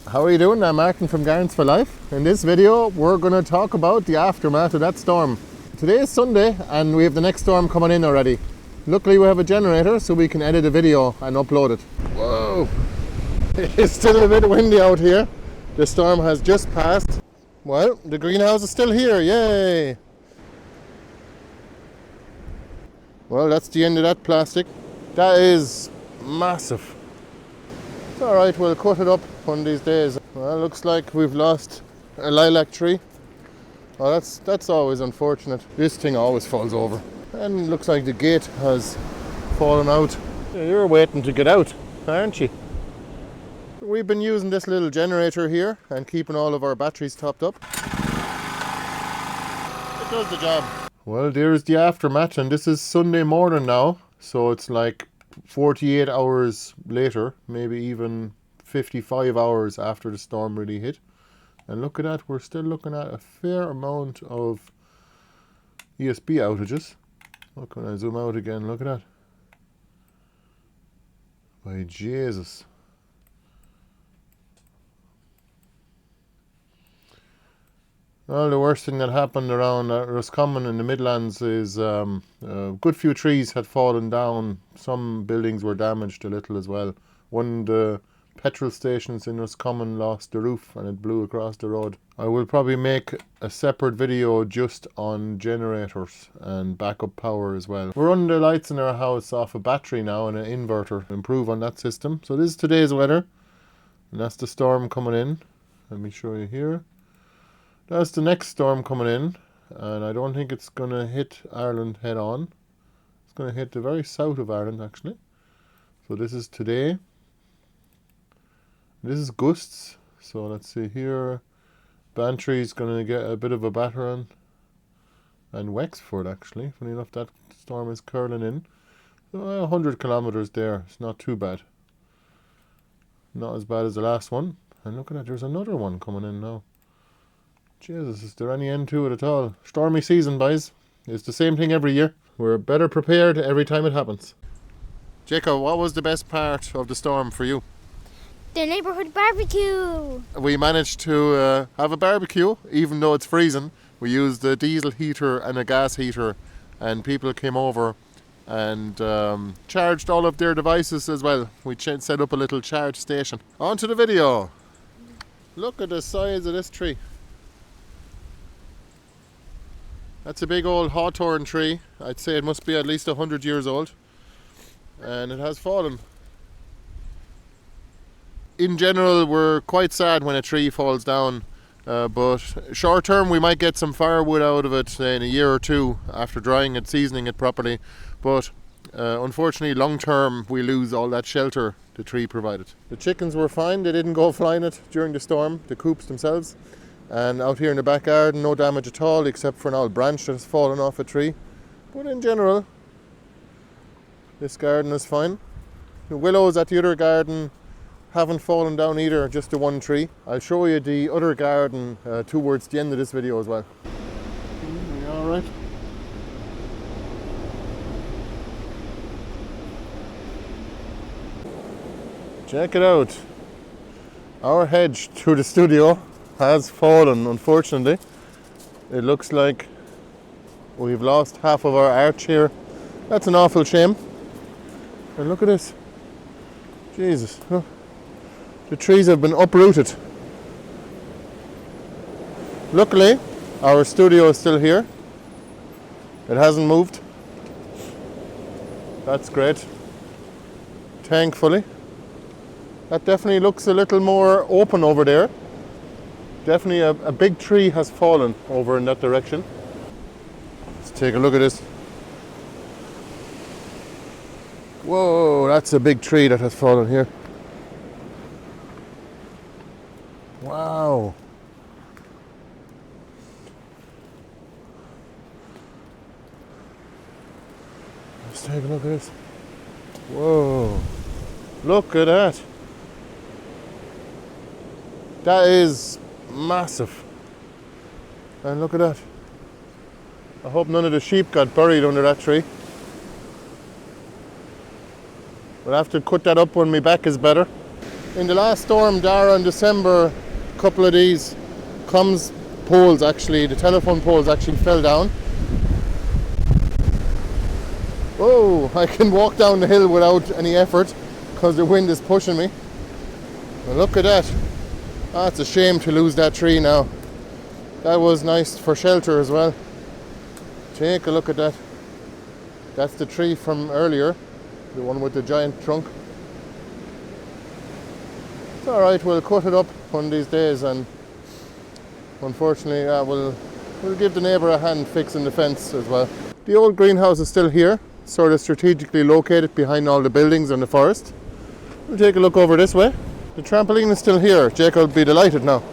How are you doing? I'm Martin from Gardens for Life. In this video we're going to talk about the aftermath of that storm. Today is Sunday and we have the next storm coming in already. Luckily we have a generator so we can edit a video and upload it. Whoa! It's still a bit windy out here. The storm has just passed. Well, the greenhouse is still here, yay! Well, that's the end of that plastic. That is massive. It's alright, we'll cut it up one of these days. Well, looks like we've lost a lilac tree. Oh, that's always unfortunate. This thing always falls over. And looks like the gate has fallen out. You're waiting to get out, aren't you? We've been using this little generator here and keeping all of our batteries topped up. It does the job. Well, there's the aftermath, and this is Sunday morning now, so it's like 48 hours later, maybe even 55 hours after the storm really hit. And look at that, we're still looking at a fair amount of ESB outages. Look, when I zoom out again, look at that. By Jesus. Well, the worst thing that happened around Roscommon in the Midlands is a good few trees had fallen down. Some buildings were damaged a little as well. One of the petrol stations in Roscommon lost the roof and it blew across the road. I will probably make a separate video just on generators and backup power as well. We're running the lights in our house off a battery now and an inverter to improve on that system. So this is today's weather, and that's the storm coming in. Let me show you here. That's the next storm coming in, and I don't think it's going to hit Ireland head on. It's going to hit the very south of Ireland actually. So this is today. This is gusts. So let's see here. Bantry is going to get a bit of a battering, and Wexford actually. Funny enough, that storm is curling in. So 100 kilometers there. It's not too bad. Not as bad as the last one. And look at that, there's another one coming in now. Jesus, is there any end to it at all? Stormy season, boys. It's the same thing every year. We're better prepared every time it happens. Jacob, what was the best part of the storm for you? The neighborhood barbecue. We managed to have a barbecue, even though it's freezing. We used a diesel heater and a gas heater, and people came over and charged all of their devices as well. We set up a little charge station. On to the video. Look at the size of this tree. That's a big old hawthorn tree. I'd say it must be at least 100 years old. And it has fallen. In general, we're quite sad when a tree falls down. But short term, we might get some firewood out of it in a year or two after drying it, seasoning it properly. But unfortunately, long term, we lose all that shelter the tree provided. The chickens were fine. They didn't go flying it during the storm, the coops themselves. And out here in the back garden, no damage at all except for an old branch that has fallen off a tree. But in general, this garden is fine. The willows at the other garden haven't fallen down either, just the one tree. I'll show you the other garden towards the end of this video as well. Are you alright? Check it out. Our hedge through the studio has fallen, unfortunately. It looks like we've lost half of our arch here. That's an awful shame. And look at this. Jesus. Look. The trees have been uprooted. Luckily, our studio is still here. It hasn't moved. That's great. Thankfully. That definitely looks a little more open over there. Definitely a big tree has fallen over in that direction. Let's take a look at this. Whoa, that's a big tree that has fallen here. Wow. Let's take a look at this. Whoa. Look at that. That is massive. And look at that. I hope none of the sheep got buried under that tree. We'll have to cut that up when my back is better. In the last storm, Dara, in December, a couple of these comms poles actually, the telephone poles actually fell down. Whoa, I can walk down the hill without any effort because the wind is pushing me. Well, look at that. Ah, it's a shame to lose that tree now. That was nice for shelter as well. Take a look at that. That's the tree from earlier, the one with the giant trunk. It's alright, we'll cut it up one of these days, and unfortunately we'll give the neighbour a hand fixing the fence as well. The old greenhouse is still here, sort of strategically located behind all the buildings and the forest. We'll take a look over this way. The trampoline is still here. Jacob will be delighted now.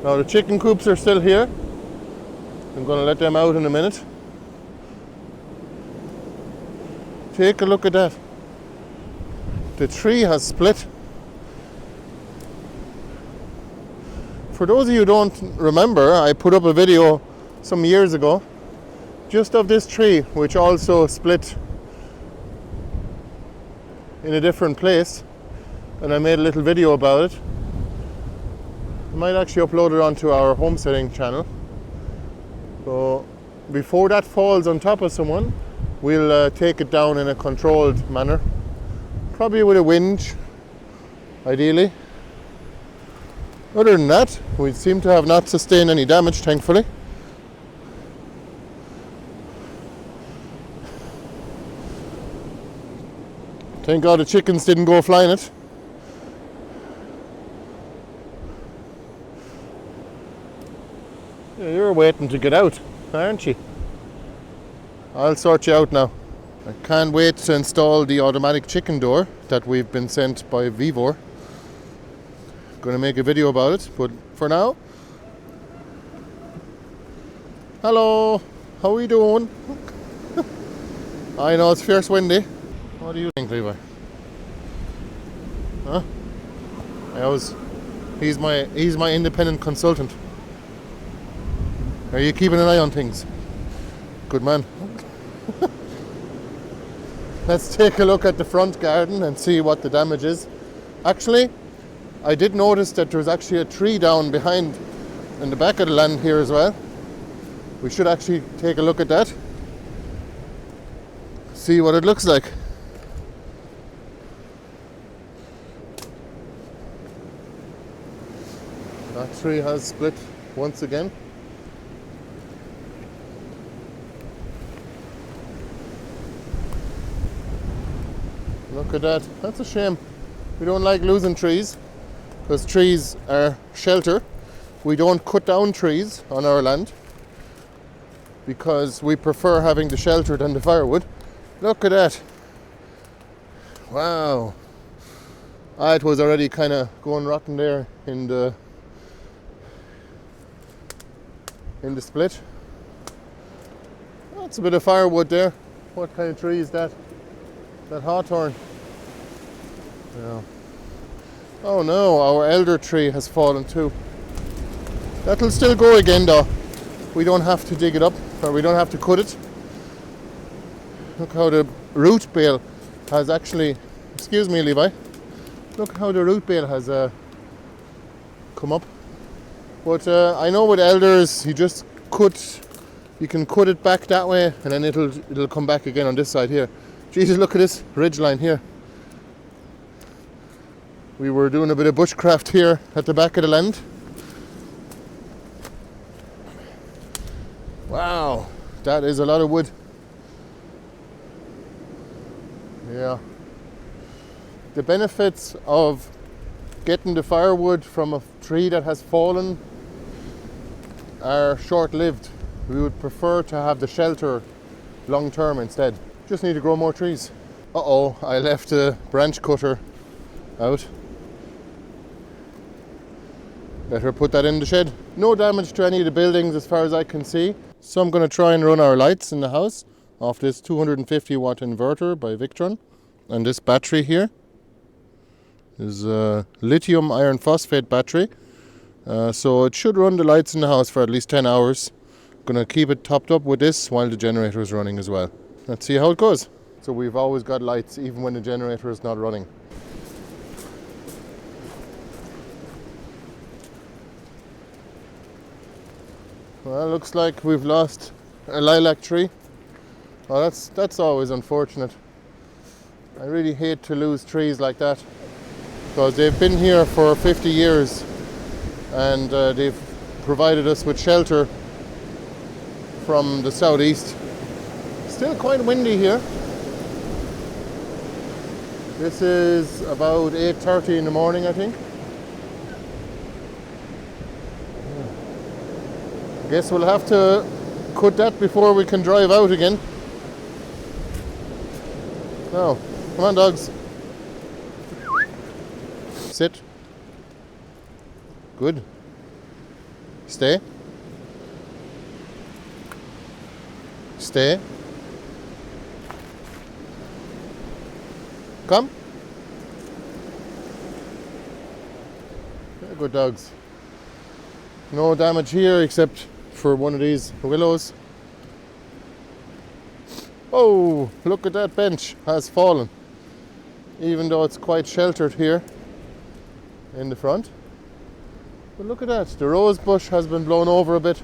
Now the chicken coops are still here. I'm going to let them out in a minute. Take a look at that. The tree has split. For those of you who don't remember, I put up a video some years ago just of this tree, which also split in a different place, and I made a little video about it. I might actually upload it onto our homesteading channel. So before that falls on top of someone, we'll take it down in a controlled manner, probably with a winch, ideally. Other than that, we seem to have not sustained any damage, thankfully. Thank God the chickens didn't go flying it. Yeah, you're waiting to get out, aren't you? I'll sort you out now. I can't wait to install the automatic chicken door that we've been sent by Vivor. Going to make a video about it, but for now, hello, how are you doing? I know it's fierce windy. What do you think, Levi? Huh? He's my independent consultant. Are you keeping an eye on things? Good man. Let's take a look at the front garden and see what the damage is. Actually, I did notice that there was actually a tree down behind in the back of the land here as well. We should actually take a look at that. See what it looks like. That tree has split once again. Look at that. That's a shame. We don't like losing trees because trees are shelter. We don't cut down trees on our land because we prefer having the shelter than the firewood. Look at that. Wow. It was already kind of going rotten there in the split. That's a bit of firewood there. What kind of tree is that? That hawthorn. Yeah. Oh no, our elder tree has fallen too. That'll still go again though. We don't have to dig it up, or we don't have to cut it. Look how the root bale has actually, excuse me Levi, look how the root bale has come up. But I know with elders you can cut it back that way and then it'll come back again on this side here. Jesus, look at this ridge line here. We were doing a bit of bushcraft here at the back of the land. Wow, that is a lot of wood. Yeah. The benefits of getting the firewood from a tree that has fallen are short-lived. We would prefer to have the shelter long-term instead. Just need to grow more trees. Uh-oh, I left a branch cutter out. Better put that in the shed. No damage to any of the buildings as far as I can see. So I'm going to try and run our lights in the house off this 250 watt inverter by Victron. And this battery here is a lithium iron phosphate battery. So it should run the lights in the house for at least 10 hours. Going to keep it topped up with this while the generator is running as well. Let's see how it goes. So we've always got lights even when the generator is not running. Well, looks like we've lost a lilac tree. Oh, that's always unfortunate. I really hate to lose trees like that because they've been here for 50 years and they've provided us with shelter from the southeast. Still quite windy here. This is about 8:30 in the morning, I think. Guess we'll have to cut that before we can drive out again. Now, come on dogs. Sit. Good. Stay. Stay. Come. Very good dogs. No damage here except for one of these willows. Oh, look at that bench has fallen. Even though it's quite sheltered here in the front. But look at that, the rose bush has been blown over a bit.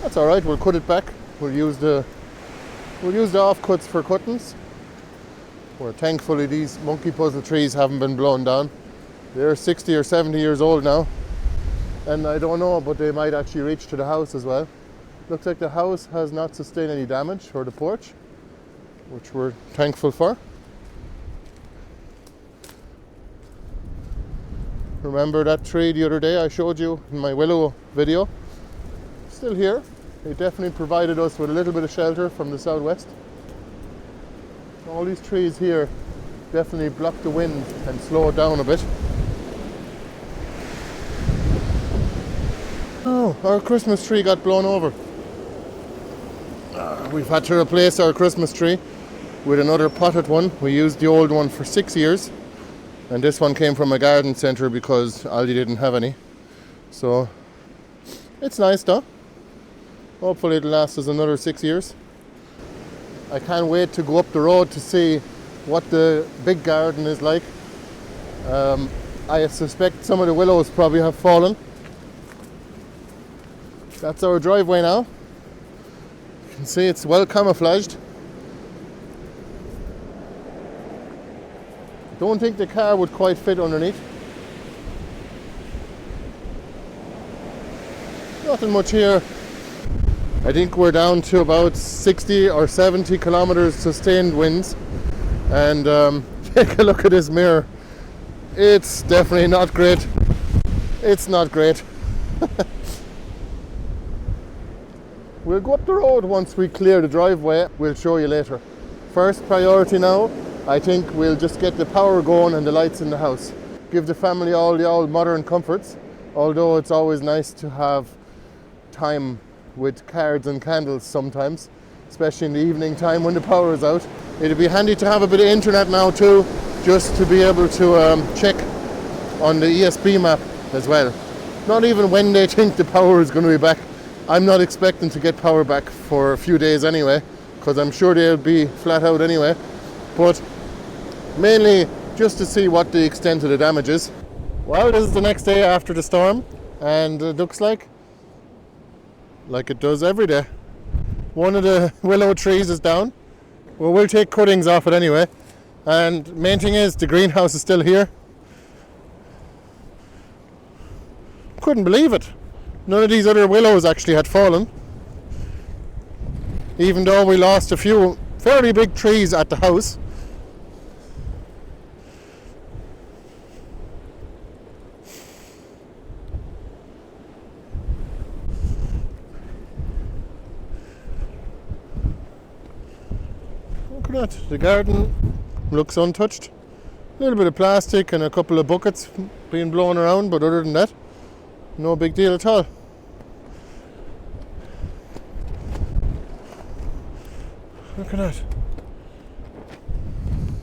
That's alright, we'll cut it back. We'll use the offcuts for cuttings. Where thankfully these monkey puzzle trees haven't been blown down. They're 60 or 70 years old now. And I don't know, but they might actually reach to the house as well. Looks like the house has not sustained any damage, or the porch, which we're thankful for. Remember that tree the other day I showed you in my willow video? Still here. They definitely provided us with a little bit of shelter from the southwest. All these trees here definitely block the wind and slow it down a bit. Oh, our Christmas tree got blown over. We've had to replace our Christmas tree with another potted one. We used the old one for 6 years, and this one came from a garden centre because Aldi didn't have any. So it's nice though. Hopefully it'll last us another 6 years. I can't wait to go up the road to see what the big garden is like. I suspect some of the willows probably have fallen. That's our driveway now. You can see it's well camouflaged. Don't think the car would quite fit underneath. Nothing much here. I think we're down to about 60 or 70 kilometers sustained winds. And take a look at this mirror. It's definitely not great. It's not great. We'll go up the road once we clear the driveway. We'll show you later. First priority now, I think we'll just get the power going and the lights in the house. Give the family all the old modern comforts, although it's always nice to have time with cards and candles sometimes, especially in the evening time when the power is out. It'd be handy to have a bit of internet now too, just to be able to check on the ESB map as well. Not even when they think the power is going to be back. I'm not expecting to get power back for a few days anyway, because I'm sure they'll be flat out anyway. But mainly just to see what the extent of the damage is. Well, this is the next day after the storm, and it looks like it does every day. One of the willow trees is down. Well, we'll take cuttings off it anyway. And main thing is the greenhouse is still here. Couldn't believe it. None of these other willows actually had fallen. Even though we lost a few fairly big trees at the house. Look at that, the garden looks untouched. A little bit of plastic and a couple of buckets being blown around, but other than that, no big deal at all. Look at that.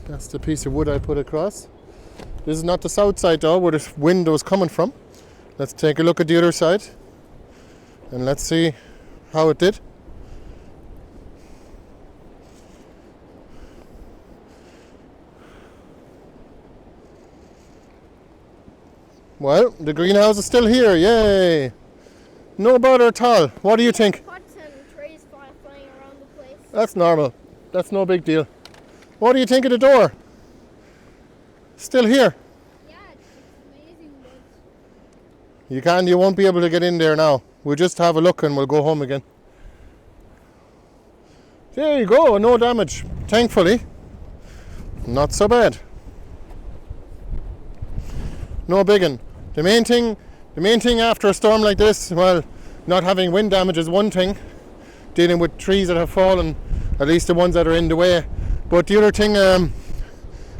That's the piece of wood I put across. This is not the south side though, where the wind was coming from. Let's take a look at the other side and let's see how it did. Well, the greenhouse is still here, yay! No bother at all. What do you think? Pots and trays flying around the place. That's normal. That's no big deal. What do you think of the door? Still here? Yeah, it's amazing, but You won't be able to get in there now. We'll just have a look and we'll go home again. There you go, no damage. Thankfully. Not so bad. No biggin. The main thing after a storm like this, well, not having wind damage is one thing. Dealing with trees that have fallen, at least the ones that are in the way. But the other thing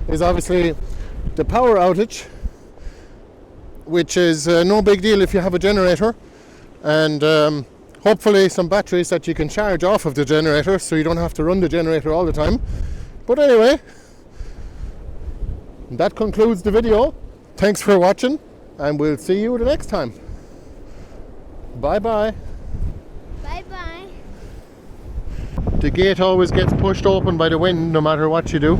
is obviously the power outage, which is no big deal if you have a generator, and hopefully some batteries that you can charge off of the generator so you don't have to run the generator all the time. But anyway, that concludes the video. Thanks for watching, and we'll see you the next time. Bye bye. bye-bye. The gate always gets pushed open by the wind no matter what you do.